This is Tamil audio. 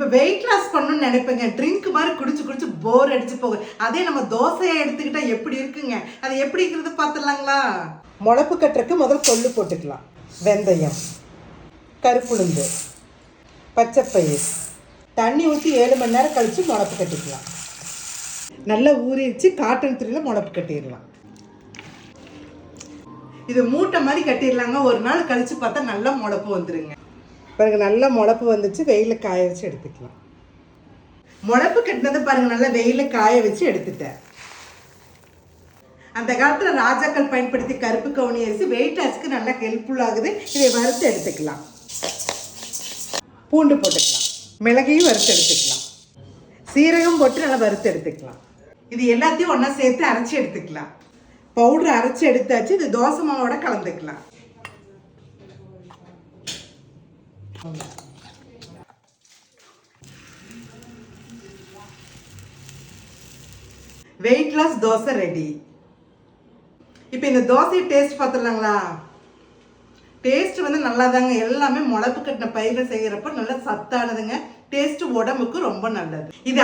இப்போ வெயிட் லாஸ் பண்ணணும்னு நினைப்பேங்க. ட்ரிங்க் மாதிரி குடிச்சு குடிச்சு போர் அடிச்சு போகும். அதே நம்ம தோசையை எடுத்துக்கிட்டா எப்படி இருக்குங்க? அது எப்படி இருக்கிறது பார்த்துடலாங்களா? முளப்பு கட்டுறதுக்கு முதல் கொள்ளு போட்டுக்கலாம். வெந்தயம், கருப்புளுந்து, பச்சைப்பயிர், தண்ணி ஊற்றி 7 மணி நேரம் கழித்து முளப்பு கட்டிக்கலாம். நல்லா ஊறி வச்சு காட்டன் துணியில் முளப்பு கட்டிடலாம். இது மூட்டை மாதிரி கட்டிடலாங்க. ஒரு நாள் கழித்து பார்த்தா நல்லா முளப்பு வந்துடுங்க. பாருங்க, நல்லா முளப்பு வந்துச்சு. வெயிலில் காய வச்சு எடுத்துக்கலாம். முளப்பு கட்டினதை பாருங்கள், நல்லா வெயிலில் காய வச்சு எடுத்துட்டேன். அந்த காலத்தில் ராஜாக்கள் பயன்படுத்தி கருப்பு கவுனி அரிசி வெயிட் லாஸ்க்கு நல்லா ஹெல்ப்ஃபுல் ஆகுது. இதை வறுத்து எடுத்துக்கலாம். பூண்டு போட்டுக்கலாம். மிளகையும் வறுத்து எடுத்துக்கலாம். சீரகம் போட்டு நல்லா வறுத்து எடுத்துக்கலாம். இது எல்லாத்தையும் ஒன்றா சேர்த்து அரைச்சி எடுத்துக்கலாம். பவுடர் அரைச்சி எடுத்தாச்சு. இது தோசை மாவோட கலந்துக்கலாம். Weight loss dosa ready. இப்போ இந்த தோசை டேஸ்ட் பார்த்துடலாங்களா? டேஸ்ட் வந்து நல்லா தாங்க. எல்லாமே முளப்பு கட்டின பயிர்கள் செய்கிறப்ப நல்லா சத்தானதுங்க. டேஸ்ட் உடம்புக்கு ரொம்ப நல்லது. இது